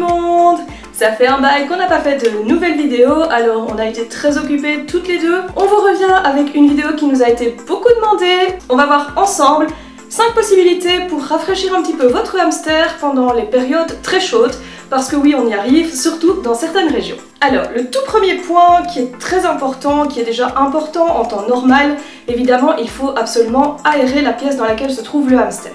monde! Ça fait un bail qu'on n'a pas fait de nouvelles vidéos, alors on a été très occupées toutes les deux. On vous revient avec une vidéo qui nous a été beaucoup demandée. On va voir ensemble 5 possibilités pour rafraîchir un petit peu votre hamster pendant les périodes très chaudes, parce que oui, on y arrive, surtout dans certaines régions. Alors, le tout premier point qui est très important, qui est déjà important en temps normal, évidemment, il faut absolument aérer la pièce dans laquelle se trouve le hamster.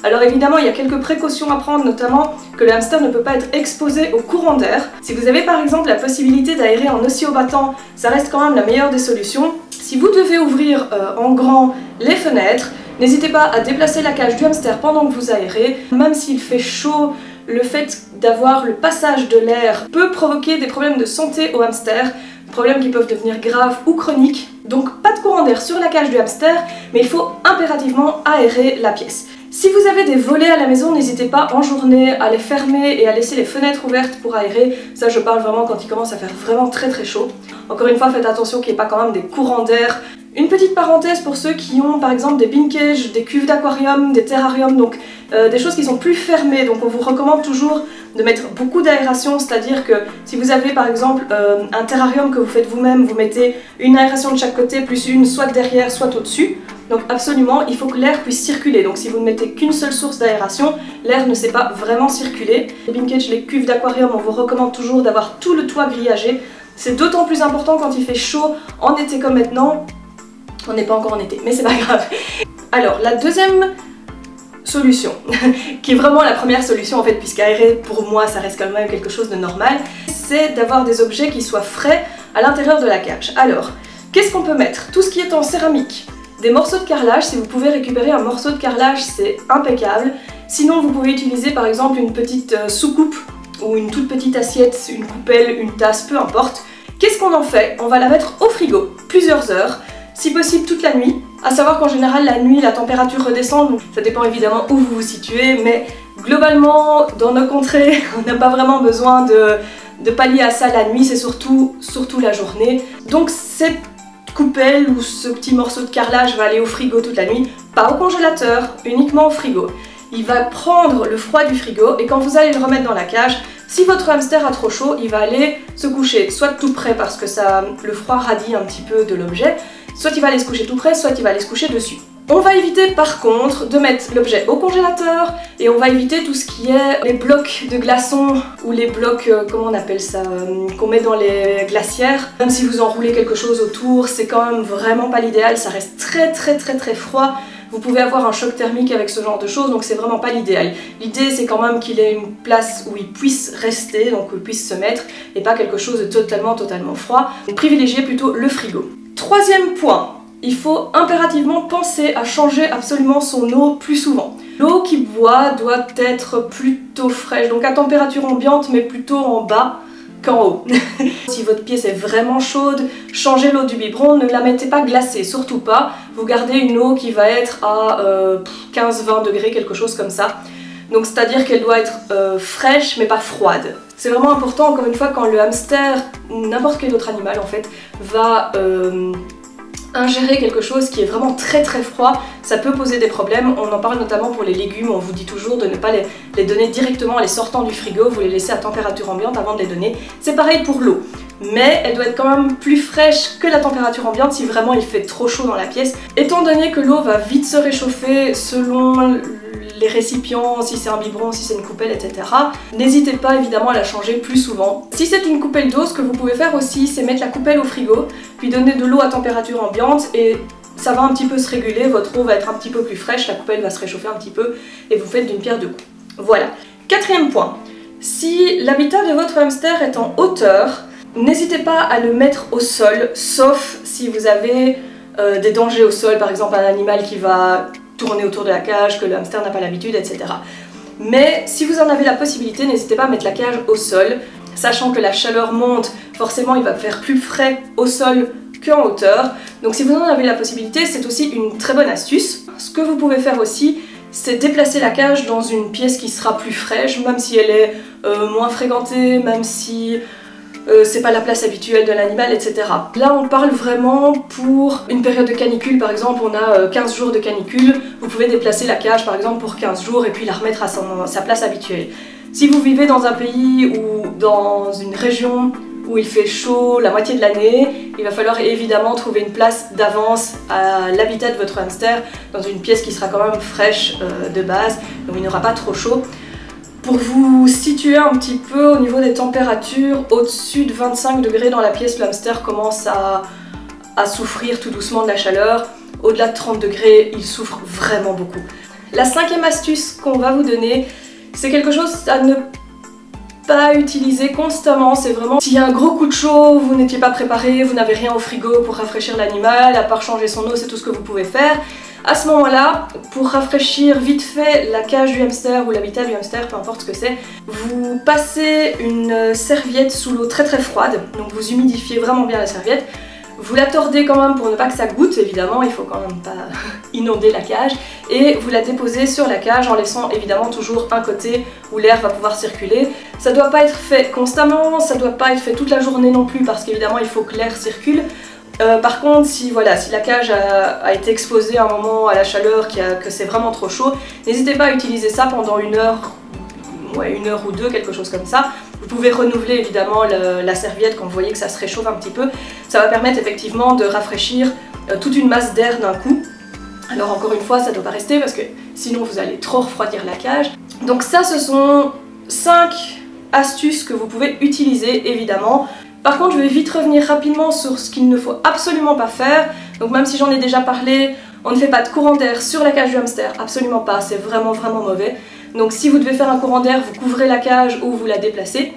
Alors évidemment, il y a quelques précautions à prendre, notamment que le hamster ne peut pas être exposé au courant d'air. Si vous avez par exemple la possibilité d'aérer en oscillobattant, ça reste quand même la meilleure des solutions. Si vous devez ouvrir en grand les fenêtres, n'hésitez pas à déplacer la cage du hamster pendant que vous aérez. Même s'il fait chaud, le fait d'avoir le passage de l'air peut provoquer des problèmes de santé au hamster, problèmes qui peuvent devenir graves ou chroniques. Donc pas de courant d'air sur la cage du hamster, mais il faut impérativement aérer la pièce. Si vous avez des volets à la maison, n'hésitez pas en journée à les fermer et à laisser les fenêtres ouvertes pour aérer. Ça, je parle vraiment quand il commence à faire vraiment très chaud. Encore une fois, faites attention qu'il n'y ait pas quand même des courants d'air. Une petite parenthèse pour ceux qui ont par exemple des bin cages, des cuves d'aquarium, des terrariums, donc des choses qui sont plus fermées. Donc on vous recommande toujours de mettre beaucoup d'aération, c'est-à-dire que si vous avez par exemple un terrarium que vous faites vous-même, vous mettez une aération de chaque côté plus une soit derrière soit au-dessus. Donc absolument, il faut que l'air puisse circuler. Donc si vous ne mettez qu'une seule source d'aération, l'air ne sait pas vraiment circuler. Les bin cages, les cuves d'aquarium, on vous recommande toujours d'avoir tout le toit grillagé. C'est d'autant plus important quand il fait chaud en été comme maintenant. On n'est pas encore en été, mais c'est pas grave. Alors, la deuxième solution, qui est vraiment la première solution en fait, puisqu'aérer pour moi ça reste quand même quelque chose de normal, c'est d'avoir des objets qui soient frais à l'intérieur de la cage. Alors, qu'est-ce qu'on peut mettre? Tout ce qui est en céramique. Des morceaux de carrelage, si vous pouvez récupérer un morceau de carrelage, c'est impeccable. Sinon, vous pouvez utiliser par exemple une petite soucoupe ou une toute petite assiette, une coupelle, une tasse, peu importe. Qu'est-ce qu'on en fait? On va la mettre au frigo plusieurs heures. Si possible toute la nuit, à savoir qu'en général la nuit la température redescend, donc ça dépend évidemment où vous vous situez, mais globalement dans nos contrées on n'a pas vraiment besoin de pallier à ça la nuit, c'est surtout la journée. Donc cette coupelle ou ce petit morceau de carrelage va aller au frigo toute la nuit, pas au congélateur, uniquement au frigo. Il va prendre le froid du frigo et quand vous allez le remettre dans la cage, si votre hamster a trop chaud, il va aller se coucher soit tout près parce que le froid radie un petit peu de l'objet, soit il va aller se coucher tout près, soit il va aller se coucher dessus. On va éviter par contre de mettre l'objet au congélateur et on va éviter tout ce qui est les blocs de glaçons ou les blocs, comment on appelle ça, qu'on met dans les glacières. Même si vous enroulez quelque chose autour, c'est quand même vraiment pas l'idéal, ça reste très froid. Vous pouvez avoir un choc thermique avec ce genre de choses, donc c'est vraiment pas l'idéal. L'idée c'est quand même qu'il ait une place où il puisse rester, donc où il puisse se mettre, et pas quelque chose de totalement froid. Privilégiez plutôt le frigo. Troisième point, il faut impérativement penser à changer absolument son eau plus souvent. L'eau qu'il boit doit être plutôt fraîche, donc à température ambiante mais plutôt en bas qu'en haut. Si votre pièce est vraiment chaude, changez l'eau du biberon, ne la mettez pas glacée, surtout pas. Vous gardez une eau qui va être à 15-20 degrés, quelque chose comme ça. Donc c'est-à-dire qu'elle doit être fraîche mais pas froide. C'est vraiment important, encore une fois, quand le hamster ou n'importe quel autre animal en fait va ingérer quelque chose qui est vraiment très froid, ça peut poser des problèmes. On en parle notamment pour les légumes, on vous dit toujours de ne pas les donner directement en les sortant du frigo, vous les laissez à température ambiante avant de les donner. C'est pareil pour l'eau, mais elle doit être quand même plus fraîche que la température ambiante si vraiment il fait trop chaud dans la pièce. Étant donné que l'eau va vite se réchauffer selon les récipients, si c'est un biberon, si c'est une coupelle, etc. N'hésitez pas évidemment à la changer plus souvent. Si c'est une coupelle d'eau, ce que vous pouvez faire aussi, c'est mettre la coupelle au frigo, puis donner de l'eau à température ambiante et ça va un petit peu se réguler, votre eau va être un petit peu plus fraîche, la coupelle va se réchauffer un petit peu et vous faites d'une pierre deux coups. Voilà. Quatrième point, si l'habitat de votre hamster est en hauteur, n'hésitez pas à le mettre au sol, sauf si vous avez des dangers au sol, par exemple un animal qui va tourner autour de la cage, que le hamster n'a pas l'habitude, etc. Mais si vous en avez la possibilité, n'hésitez pas à mettre la cage au sol, sachant que la chaleur monte, forcément il va faire plus frais au sol qu'en hauteur. Donc si vous en avez la possibilité, c'est aussi une très bonne astuce. Ce que vous pouvez faire aussi, c'est déplacer la cage dans une pièce qui sera plus fraîche, même si elle est moins fréquentée, même si c'est pas la place habituelle de l'animal, etc. Là on parle vraiment pour une période de canicule, par exemple on a 15 jours de canicule, vous pouvez déplacer la cage par exemple pour 15 jours et puis la remettre à sa place habituelle. Si vous vivez dans un pays ou dans une région où il fait chaud la moitié de l'année, il va falloir évidemment trouver une place d'avance à l'habitat de votre hamster, dans une pièce qui sera quand même fraîche de base, donc il n'aura pas trop chaud. Pour vous situer un petit peu au niveau des températures, au-dessus de 25 degrés dans la pièce, le hamster commence à souffrir tout doucement de la chaleur. Au-delà de 30 degrés, il souffre vraiment beaucoup. La cinquième astuce qu'on va vous donner, c'est quelque chose à ne pas utiliser constamment. C'est vraiment s'il y a un gros coup de chaud, vous n'étiez pas préparé, vous n'avez rien au frigo pour rafraîchir l'animal, à part changer son eau, c'est tout ce que vous pouvez faire. À ce moment-là, pour rafraîchir vite fait la cage du hamster ou l'habitat du hamster, peu importe ce que c'est, vous passez une serviette sous l'eau très froide, donc vous humidifiez vraiment bien la serviette. Vous la tordez quand même pour ne pas que ça goûte, évidemment, il faut quand même pas inonder la cage. Et vous la déposez sur la cage en laissant évidemment toujours un côté où l'air va pouvoir circuler. Ça doit pas être fait constamment, ça doit pas être fait toute la journée non plus parce qu'évidemment il faut que l'air circule. Par contre, si la cage a été exposée à un moment à la chaleur, que c'est vraiment trop chaud, n'hésitez pas à utiliser ça pendant une heure ou deux, quelque chose comme ça. Vous pouvez renouveler évidemment la serviette quand vous voyez que ça se réchauffe un petit peu. Ça va permettre effectivement de rafraîchir toute une masse d'air d'un coup. Alors encore une fois, ça ne doit pas rester parce que sinon vous allez trop refroidir la cage. Donc ça, ce sont 5 astuces que vous pouvez utiliser évidemment. Par contre, je vais vite revenir rapidement sur ce qu'il ne faut absolument pas faire. Donc même si j'en ai déjà parlé, on ne fait pas de courant d'air sur la cage du hamster, absolument pas, c'est vraiment mauvais. Donc si vous devez faire un courant d'air, vous couvrez la cage ou vous la déplacez.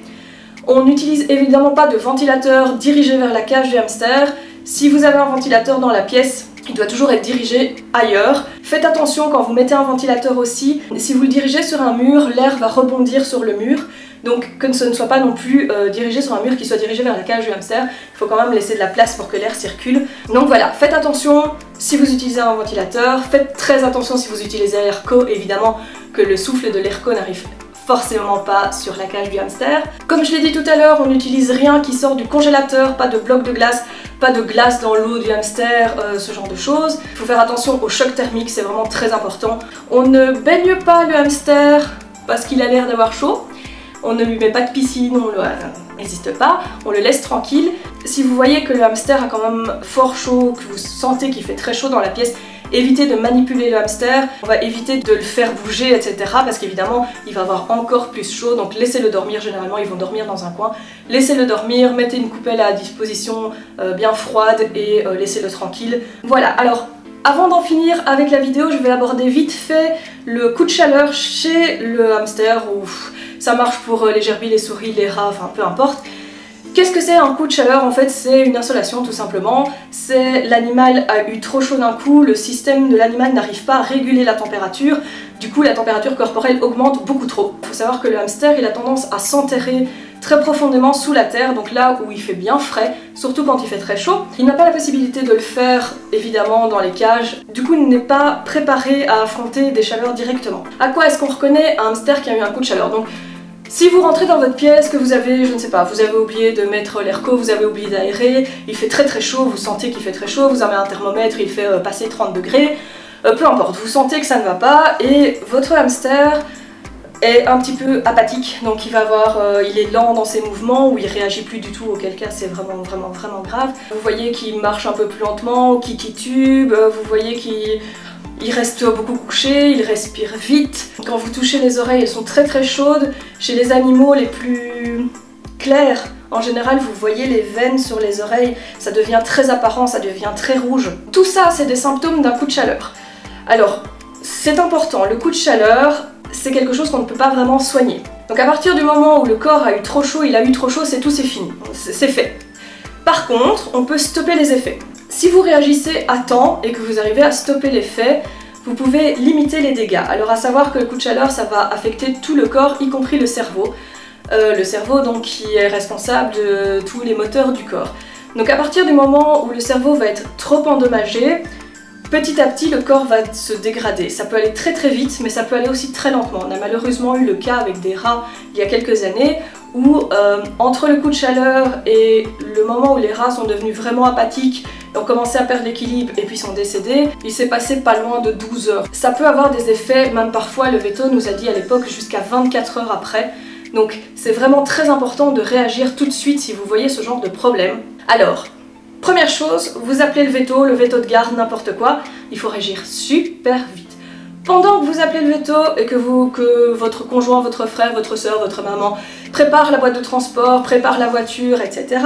On n'utilise évidemment pas de ventilateur dirigé vers la cage du hamster. Si vous avez un ventilateur dans la pièce, il doit toujours être dirigé ailleurs. Faites attention quand vous mettez un ventilateur aussi, si vous le dirigez sur un mur, l'air va rebondir sur le mur. Donc que ce ne soit pas non plus dirigé sur un mur qui soit dirigé vers la cage du hamster, il faut quand même laisser de la place pour que l'air circule. Donc voilà, faites attention si vous utilisez un ventilateur, faites très attention si vous utilisez l'AirCo, évidemment que le souffle de l'AirCo n'arrive forcément pas sur la cage du hamster. Comme je l'ai dit tout à l'heure, on n'utilise rien qui sort du congélateur, pas de bloc de glace, pas de glace dans l'eau du hamster, ce genre de choses. Il faut faire attention au choc thermique, c'est vraiment très important. On ne baigne pas le hamster parce qu'il a l'air d'avoir chaud. On ne lui met pas de piscine, on n'hésite pas, on le laisse tranquille. Si vous voyez que le hamster a quand même fort chaud, que vous sentez qu'il fait très chaud dans la pièce, évitez de manipuler le hamster, on va éviter de le faire bouger, etc. parce qu'évidemment, il va avoir encore plus chaud, donc laissez-le dormir, généralement ils vont dormir dans un coin. Laissez-le dormir, mettez une coupelle à disposition bien froide et laissez-le tranquille. Voilà, alors avant d'en finir avec la vidéo, je vais aborder vite fait le coup de chaleur chez le hamster, ou ça marche pour les gerbilles, les souris, les rats, enfin peu importe. Qu'est-ce que c'est un coup de chaleur? En fait, c'est une insolation tout simplement. C'est l'animal a eu trop chaud d'un coup, le système de l'animal n'arrive pas à réguler la température, du coup la température corporelle augmente beaucoup trop. Il faut savoir que le hamster, il a tendance à s'enterrer très profondément sous la terre, donc là où il fait bien frais, surtout quand il fait très chaud. Il n'a pas la possibilité de le faire évidemment dans les cages, du coup il n'est pas préparé à affronter des chaleurs directement. À quoi est-ce qu'on reconnaît un hamster qui a eu un coup de chaleur? Donc, si vous rentrez dans votre pièce, que vous avez, je ne sais pas, vous avez oublié de mettre l'AirCo, vous avez oublié d'aérer, il fait très chaud, vous sentez qu'il fait très chaud, vous avez un thermomètre, il fait passer 30 degrés, peu importe, vous sentez que ça ne va pas et votre hamster est un petit peu apathique, donc il est lent dans ses mouvements ou il réagit plus du tout, auquel cas c'est vraiment grave. Vous voyez qu'il marche un peu plus lentement, qu'il titube, vous voyez qu'il reste beaucoup couché, il respire vite. Quand vous touchez les oreilles, elles sont très chaudes. Chez les animaux les plus clairs, en général, vous voyez les veines sur les oreilles, ça devient très apparent, ça devient très rouge. Tout ça, c'est des symptômes d'un coup de chaleur. Alors, c'est important, le coup de chaleur, c'est quelque chose qu'on ne peut pas vraiment soigner. Donc à partir du moment où le corps a eu trop chaud, il a eu trop chaud, c'est tout, c'est fini, c'est fait. Par contre, on peut stopper les effets. Si vous réagissez à temps et que vous arrivez à stopper l'effet, vous pouvez limiter les dégâts. Alors à savoir que le coup de chaleur, ça va affecter tout le corps, y compris le cerveau. Le cerveau donc qui est responsable de tous les moteurs du corps. Donc à partir du moment où le cerveau va être trop endommagé, petit à petit le corps va se dégrader. Ça peut aller très vite, mais ça peut aller aussi très lentement. On a malheureusement eu le cas avec des rats il y a quelques années où entre le coup de chaleur et le moment où les rats sont devenus vraiment apathiques, ont commencé à perdre l'équilibre et puis sont décédés, il s'est passé pas loin de 12 heures. Ça peut avoir des effets, même parfois le veto nous a dit à l'époque jusqu'à 24 heures après. Donc c'est vraiment très important de réagir tout de suite si vous voyez ce genre de problème. Alors, première chose, vous appelez le veto de garde, n'importe quoi, il faut réagir super vite. Pendant que vous appelez le veto et que votre conjoint, votre frère, votre soeur, votre maman prépare la boîte de transport, prépare la voiture, etc.,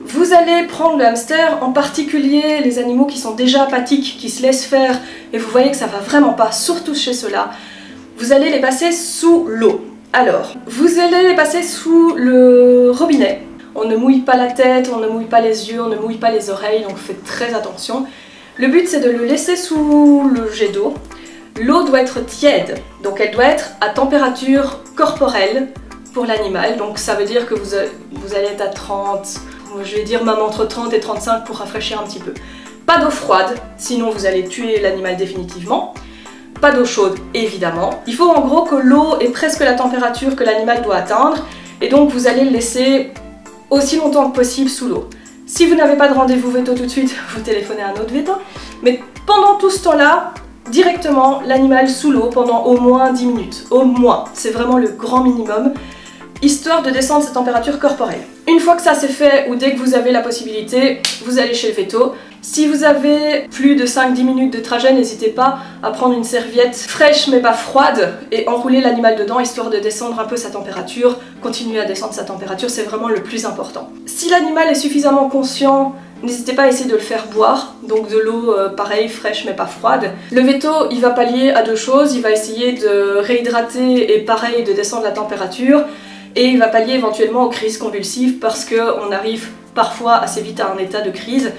vous allez prendre le hamster, en particulier les animaux qui sont déjà apathiques, qui se laissent faire, et vous voyez que ça va vraiment pas, surtout chez ceux-là, vous allez les passer sous l'eau. Alors, vous allez les passer sous le robinet. On ne mouille pas la tête, on ne mouille pas les yeux, on ne mouille pas les oreilles, donc faites très attention. Le but c'est de le laisser sous le jet d'eau. L'eau doit être tiède, donc elle doit être à température corporelle pour l'animal. Donc ça veut dire que vous allez être à 30, je vais dire même entre 30 et 35 pour rafraîchir un petit peu. Pas d'eau froide, sinon vous allez tuer l'animal définitivement. Pas d'eau chaude, évidemment. Il faut en gros que l'eau ait presque la température que l'animal doit atteindre, et donc vous allez le laisser aussi longtemps que possible sous l'eau. Si vous n'avez pas de rendez-vous veto tout de suite, vous téléphonez à un autre veto, mais pendant tout ce temps-là, directement l'animal sous l'eau pendant au moins 10 minutes. Au moins, c'est vraiment le grand minimum, histoire de descendre sa température corporelle. Une fois que ça c'est fait, ou dès que vous avez la possibilité, vous allez chez le veto. Si vous avez plus de 5-10 minutes de trajet, n'hésitez pas à prendre une serviette fraîche mais pas froide et enrouler l'animal dedans, histoire de descendre un peu sa température, continuer à descendre sa température, c'est vraiment le plus important. Si l'animal est suffisamment conscient, n'hésitez pas à essayer de le faire boire, donc de l'eau pareil, fraîche mais pas froide. Le veto, il va pallier à deux choses, il va essayer de réhydrater et pareil de descendre la température, et il va pallier éventuellement aux crises convulsives parce qu'on arrive parfois assez vite à un état de crise.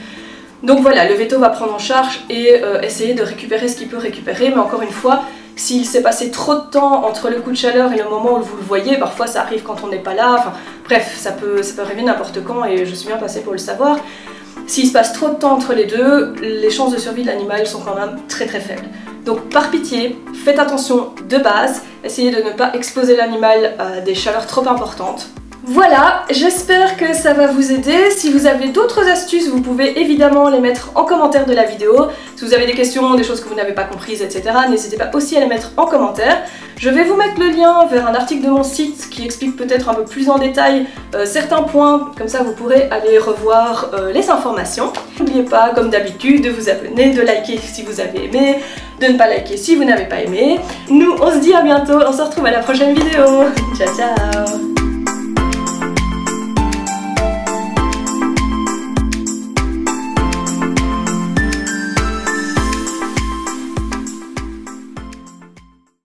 Donc voilà, le veto va prendre en charge et essayer de récupérer ce qu'il peut récupérer, mais encore une fois, s'il s'est passé trop de temps entre le coup de chaleur et le moment où vous le voyez, parfois ça arrive quand on n'est pas là, enfin bref, ça peut arriver n'importe quand et je suis bien passée pour le savoir. S'il se passe trop de temps entre les deux, les chances de survie de l'animal sont quand même très faibles. Donc par pitié, faites attention de base, essayez de ne pas exposer l'animal à des chaleurs trop importantes. Voilà, j'espère que ça va vous aider. Si vous avez d'autres astuces, vous pouvez évidemment les mettre en commentaire de la vidéo. Si vous avez des questions, des choses que vous n'avez pas comprises, etc., n'hésitez pas aussi à les mettre en commentaire. Je vais vous mettre le lien vers un article de mon site qui explique peut-être un peu plus en détail certains points, comme ça vous pourrez aller revoir les informations. N'oubliez pas, comme d'habitude, de vous abonner, de liker si vous avez aimé, de ne pas liker si vous n'avez pas aimé. Nous, on se dit à bientôt, on se retrouve à la prochaine vidéo. Ciao ciao.